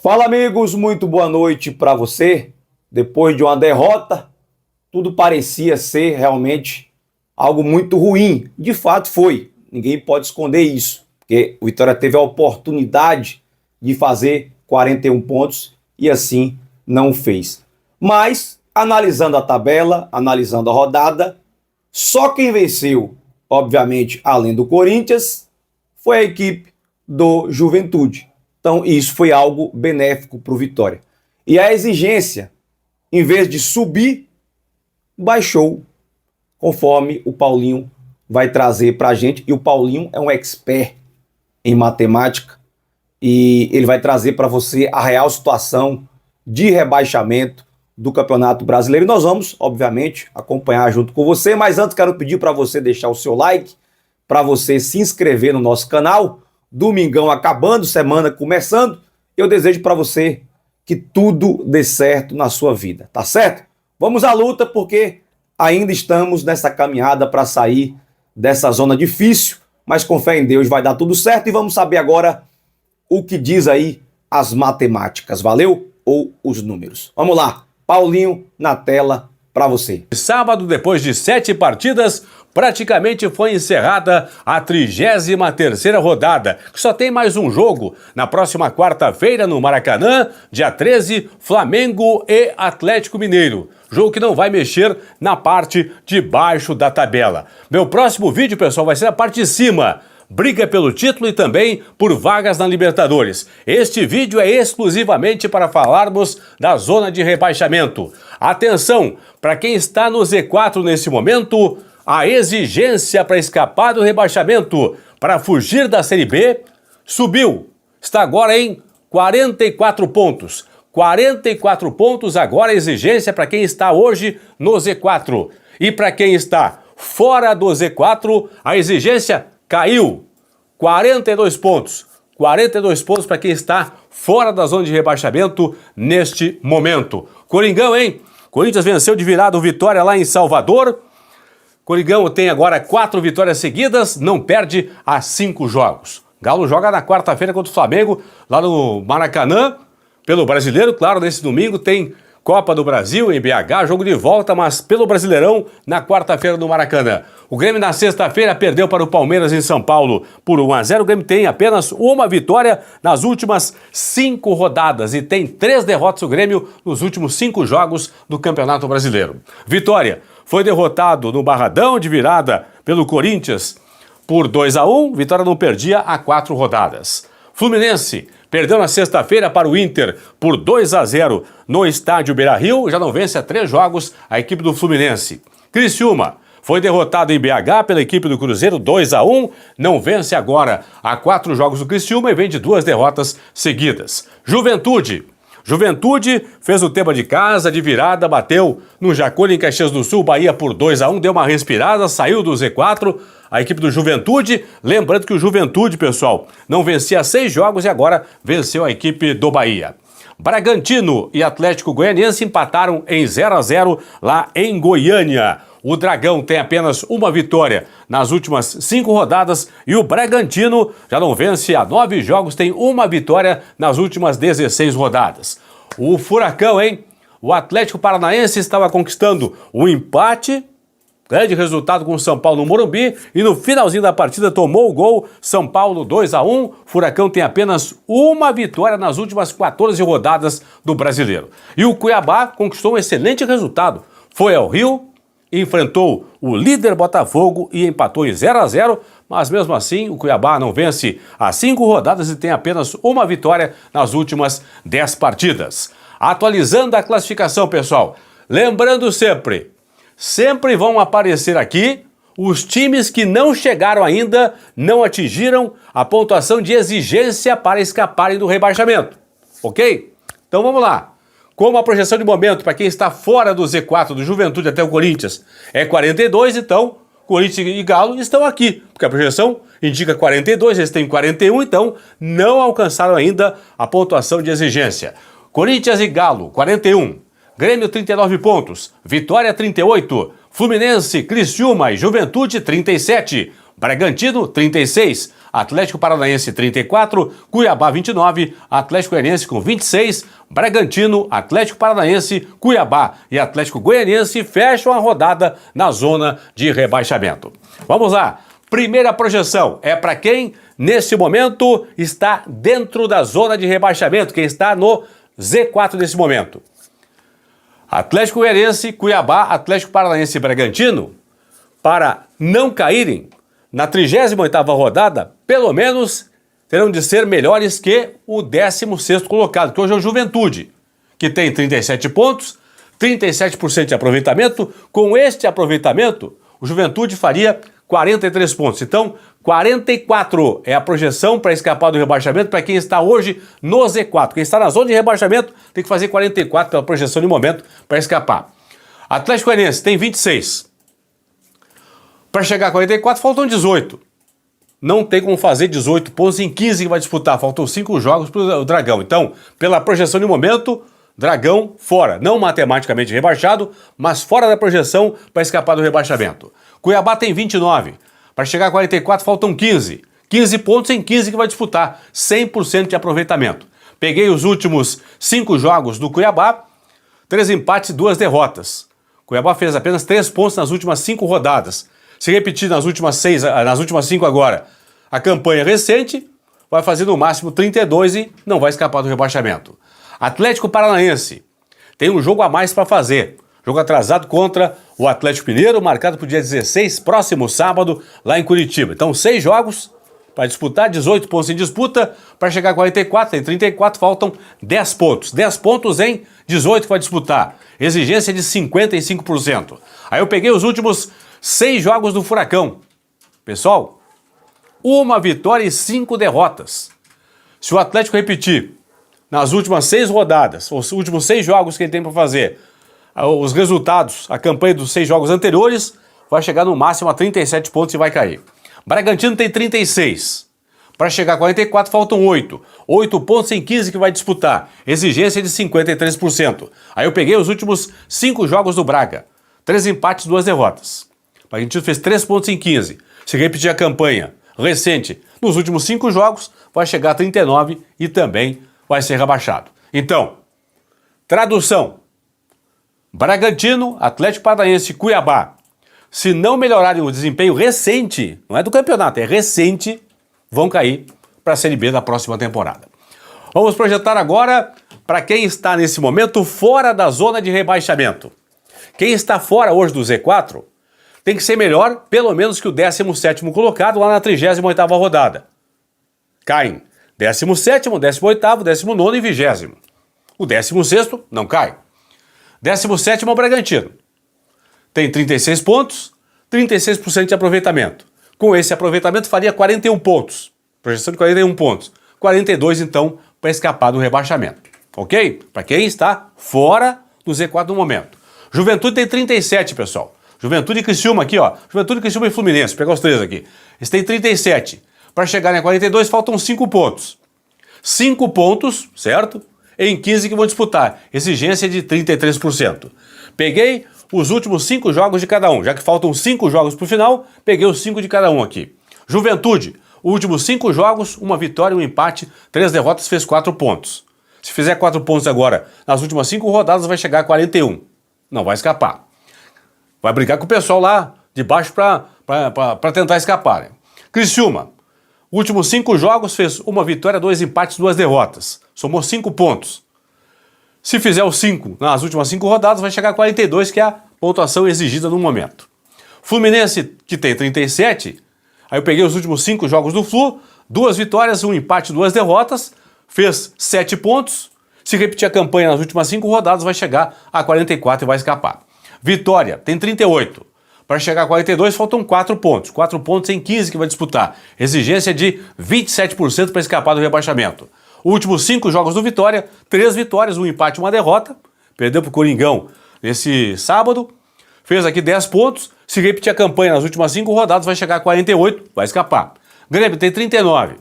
Fala, amigos, muito boa noite para você. Depois de uma derrota, tudo parecia ser realmente algo muito ruim. De fato foi, ninguém pode esconder isso, porque o Vitória teve a oportunidade de fazer 41 pontos e assim não fez. Mas, analisando a tabela, analisando a rodada, só quem venceu, obviamente, além do Corinthians, foi a equipe do Juventude. Então, isso foi algo benéfico para o Vitória. E a exigência, em vez de subir, baixou, conforme o Paulinho vai trazer para a gente. E o Paulinho é um expert em matemática e ele vai trazer para você a real situação de rebaixamento do Campeonato Brasileiro. E nós vamos, obviamente, acompanhar junto com você. Mas antes, quero pedir para você deixar o seu like, para você se inscrever no nosso canal. Domingão acabando, semana começando, eu desejo para você que tudo dê certo na sua vida, tá certo? Vamos à luta porque ainda estamos nessa caminhada para sair dessa zona difícil, mas com fé em Deus vai dar tudo certo e vamos saber agora o que diz aí as matemáticas, valeu? Ou os números. Vamos lá, Paulinho na tela para você. Sábado, depois de 7 partidas, praticamente foi encerrada a 33ª rodada, que só tem mais um jogo na próxima quarta-feira no Maracanã, dia 13, Flamengo e Atlético Mineiro. Jogo que não vai mexer na parte de baixo da tabela. Meu próximo vídeo, pessoal, vai ser a parte de cima. Briga pelo título e também por vagas na Libertadores. Este vídeo é exclusivamente para falarmos da zona de rebaixamento. Atenção, para quem está no Z4 nesse momento, a exigência para escapar do rebaixamento, para fugir da Série B, subiu. Está agora em 44 pontos. 44 pontos agora a exigência para quem está hoje no Z4. E para quem está fora do Z4, a exigência caiu. 42 pontos. 42 pontos para quem está fora da zona de rebaixamento neste momento. Coringão, hein? Corinthians venceu de virada o Vitória lá em Salvador. Coringão tem agora 4 vitórias seguidas, não perde há 5 jogos. Galo joga na quarta-feira contra o Flamengo, lá no Maracanã, pelo Brasileiro. Claro, nesse domingo tem Copa do Brasil em BH, jogo de volta, mas pelo Brasileirão na quarta-feira no Maracanã. O Grêmio na sexta-feira perdeu para o Palmeiras em São Paulo por 1-0. O Grêmio tem apenas uma vitória nas últimas 5 rodadas e tem 3 derrotas o Grêmio nos últimos 5 jogos do Campeonato Brasileiro. Vitória foi derrotado no Barradão de virada pelo Corinthians por 2-1. Vitória não perdia há 4 rodadas. Fluminense perdeu na sexta-feira para o Inter por 2-0 no estádio Beira-Rio. Já não vence há 3 jogos a equipe do Fluminense. Criciúma foi derrotado em BH pela equipe do Cruzeiro 2-1. Não vence agora há 4 jogos do Criciúma e vem de 2 derrotas seguidas. Juventude fez o tema de casa, de virada, bateu no Jacone em Caxias do Sul, Bahia por 2-1, deu uma respirada, saiu do Z4. A equipe do Juventude, lembrando que o Juventude, pessoal, não vencia há 6 jogos e agora venceu a equipe do Bahia. Bragantino e Atlético Goianiense empataram em 0-0 lá em Goiânia. O Dragão tem apenas uma vitória nas últimas 5 rodadas e o Bragantino já não vence há 9 jogos, tem uma vitória nas últimas 16 rodadas. O Furacão, hein? O Atlético Paranaense estava conquistando o empate, grande resultado com o São Paulo no Morumbi, e no finalzinho da partida tomou o gol, São Paulo 2-1. Furacão tem apenas uma vitória nas últimas 14 rodadas do Brasileiro. E o Cuiabá conquistou um excelente resultado. Foi ao Rio, enfrentou o líder Botafogo e empatou em 0-0, mas mesmo assim o Cuiabá não vence há 5 rodadas e tem apenas uma vitória nas últimas 10 partidas. Atualizando a classificação, pessoal, lembrando sempre vão aparecer aqui os times que não chegaram ainda, não atingiram a pontuação de exigência para escaparem do rebaixamento, ok? Então vamos lá. Como a projeção de momento para quem está fora do Z4, do Juventude até o Corinthians, é 42, então Corinthians e Galo estão aqui, porque a projeção indica 42, eles têm 41, então não alcançaram ainda a pontuação de exigência. Corinthians e Galo, 41. Grêmio, 39 pontos. Vitória, 38. Fluminense, Criciúma e Juventude, 37. Bragantino, 36. Atlético Paranaense, 34. Cuiabá, 29. Atlético Goianiense com 26. Bragantino, Atlético Paranaense, Cuiabá e Atlético Goianiense fecham a rodada na zona de rebaixamento. Vamos lá. Primeira projeção é para quem, nesse momento, está dentro da zona de rebaixamento, quem está no Z4 nesse momento. Atlético Goianiense, Cuiabá, Atlético Paranaense e Bragantino, para não caírem na 38ª rodada, pelo menos terão de ser melhores que o 16º colocado, que hoje é o Juventude, que tem 37 pontos, 37% de aproveitamento. Com este aproveitamento, o Juventude faria 43 pontos. Então, 44 é a projeção para escapar do rebaixamento para quem está hoje no Z4. Quem está na zona de rebaixamento tem que fazer 44 pela projeção de momento para escapar. Atlético Goianiense tem 26. Para chegar a 44, faltam 18. Não tem como fazer 18 pontos em 15 que vai disputar. Faltam 5 jogos para o Dragão. Então, pela projeção de momento, Dragão fora. Não matematicamente rebaixado, mas fora da projeção para escapar do rebaixamento. Cuiabá tem 29. Para chegar a 44, faltam 15. 15 pontos em 15 que vai disputar. 100% de aproveitamento. Peguei os últimos 5 jogos do Cuiabá. 3 empates e 2 derrotas. Cuiabá fez apenas 3 pontos nas últimas 5 rodadas. Se repetir nas últimas 5 agora, a campanha recente vai fazer no máximo 32 e não vai escapar do rebaixamento. Atlético Paranaense tem um jogo a mais para fazer. Jogo atrasado contra o Atlético Mineiro, marcado para o dia 16, próximo sábado, lá em Curitiba. Então, 6 jogos para disputar, 18 pontos em disputa. Para chegar a 44, tem 34, faltam 10 pontos. 10 pontos em 18 que vai disputar. Exigência de 55%. Aí eu peguei os últimos 6 jogos do Furacão. Pessoal, 1 vitória e 5 derrotas. Se o Atlético repetir nas últimas 6 rodadas, os últimos 6 jogos que ele tem para fazer, os resultados, a campanha dos 6 jogos anteriores, vai chegar no máximo a 37 pontos e vai cair. Bragantino tem 36. Para chegar a 44, faltam 8. 8 pontos em 15 que vai disputar. Exigência de 53%. Aí eu peguei os últimos 5 jogos do Braga. 3 empates, 2 derrotas. O Bragantino fez 3 pontos em 15. Se repetir a campanha recente nos últimos 5 jogos, vai chegar a 39 e também vai ser rebaixado. Então, tradução. Bragantino, Atlético Paranaense e Cuiabá, se não melhorarem o desempenho recente, não é do campeonato, é recente, vão cair para a Série B da próxima temporada. Vamos projetar agora para quem está nesse momento fora da zona de rebaixamento. Quem está fora hoje do Z4 tem que ser melhor, pelo menos que o 17º colocado lá na 38ª rodada. Caem 17º, 18º, 19º e 20º. O 16º não cai. 17º é o Bragantino. Tem 36 pontos, 36% de aproveitamento. Com esse aproveitamento faria 41 pontos. Projeção de 41 pontos. 42 então para escapar do rebaixamento. Ok? Para quem está fora do Z4 no momento. Juventude tem 37, pessoal. Juventude e Criciúma aqui, ó. Juventude, Criciúma e Fluminense. Vou pegar os 3 aqui. Eles têm 37. Para chegarem a 42 faltam 5 pontos. 5 pontos, certo? Em 15 que vão disputar. Exigência de 33%. Peguei os últimos 5 jogos de cada um. Já que faltam 5 jogos para o final, peguei os 5 de cada um aqui. Juventude, últimos 5 jogos, 1 vitória, 1 empate, 3 derrotas, fez 4 pontos. Se fizer 4 pontos agora, nas últimas 5 rodadas, vai chegar a 41. Não vai escapar. Vai brigar com o pessoal lá de baixo para tentar escapar. Né? Criciúma, últimos 5 jogos, fez 1 vitória, 2 empates, 2 derrotas. Somou 5 pontos. Se fizer os 5 nas últimas 5 rodadas, vai chegar a 42, que é a pontuação exigida no momento. Fluminense, que tem 37, aí eu peguei os últimos 5 jogos do Flu, 2 vitórias, 1 empate, 2 derrotas, fez 7 pontos. Se repetir a campanha nas últimas 5 rodadas, vai chegar a 44 e vai escapar. Vitória, tem 38. Para chegar a 42, faltam 4 pontos. 4 pontos em 15 que vai disputar. Exigência de 27% para escapar do rebaixamento. Últimos 5 jogos do Vitória, 3 vitórias, 1 empate e 1 derrota. Perdeu para o Coringão nesse sábado. Fez aqui 10 pontos. Se repetir a campanha nas últimas 5 rodadas, vai chegar a 48, vai escapar. Grêmio tem 39.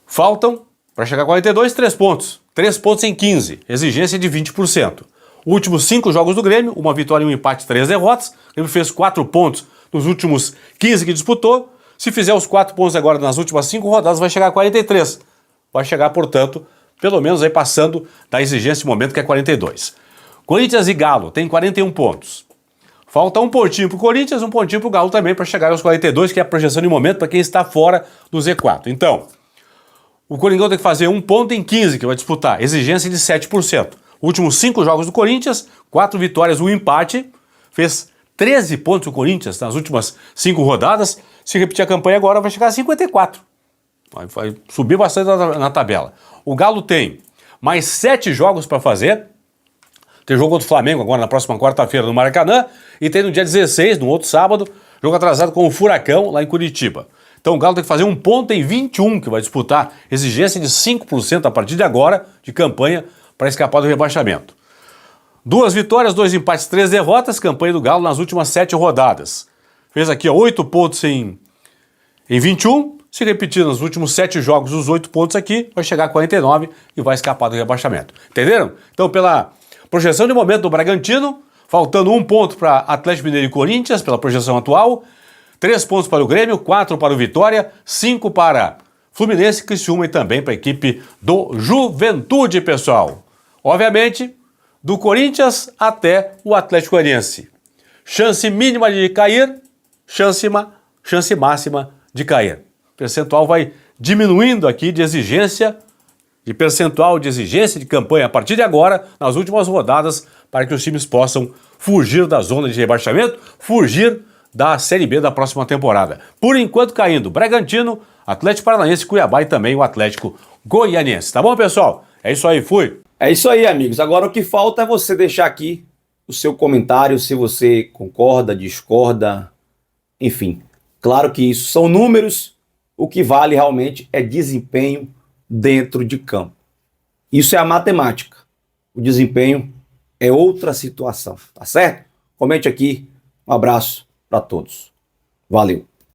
Faltam, para chegar a 42, 3 pontos. 3 pontos em 15, exigência de 20%. Últimos 5 jogos do Grêmio, 1 vitória e 1 empate, 3 derrotas. O Grêmio fez 4 pontos nos últimos 15 que disputou. Se fizer os 4 pontos agora nas últimas 5 rodadas, vai chegar a 43. Vai chegar, portanto, pelo menos aí passando da exigência de momento, que é 42. Corinthians e Galo tem 41 pontos. Falta um pontinho para o Corinthians, um pontinho para o Galo também para chegar aos 42, que é a projeção de momento para quem está fora do Z4. Então, o Coringão tem que fazer um ponto em 15 que vai disputar, exigência de 7%. Últimos 5 jogos do Corinthians, 4 vitórias, 1 empate, fez 13 pontos o Corinthians nas últimas 5 rodadas. Se repetir a campanha agora, vai chegar a 54. Vai subir bastante na tabela. O Galo tem mais 7 jogos para fazer. Tem jogo contra o Flamengo agora na próxima quarta-feira no Maracanã. E tem no dia 16, no outro sábado, jogo atrasado com o Furacão lá em Curitiba. Então o Galo tem que fazer um ponto em 21, que vai disputar exigência de 5% a partir de agora de campanha para escapar do rebaixamento. 2 vitórias, 2 empates, 3 derrotas, campanha do Galo nas últimas 7 rodadas. Fez aqui 8 pontos em 21, se repetir nos últimos 7 jogos os 8 pontos aqui, vai chegar a 49 e vai escapar do rebaixamento. Entenderam? Então pela projeção de momento do Bragantino, faltando 1 ponto para Atlético Mineiro e Corinthians, pela projeção atual, 3 pontos para o Grêmio, 4 para o Vitória, 5 para Fluminense, Criciúma e também para a equipe do Juventude, pessoal. Obviamente, do Corinthians até o Atlético Goianiense. Chance mínima de cair, chance máxima de cair. O percentual vai diminuindo aqui de exigência, de percentual de exigência de campanha a partir de agora, nas últimas rodadas, para que os times possam fugir da zona de rebaixamento, fugir da Série B da próxima temporada. Por enquanto caindo Bragantino, Atlético Paranaense, Cuiabá e também o Atlético Goianiense. Tá bom, pessoal? É isso aí, fui! É isso aí, amigos. Agora o que falta é você deixar aqui o seu comentário, se você concorda, discorda, enfim. Claro que isso são números, o que vale realmente é desempenho dentro de campo. Isso é a matemática. O desempenho é outra situação, tá certo? Comente aqui. Um abraço para todos. Valeu.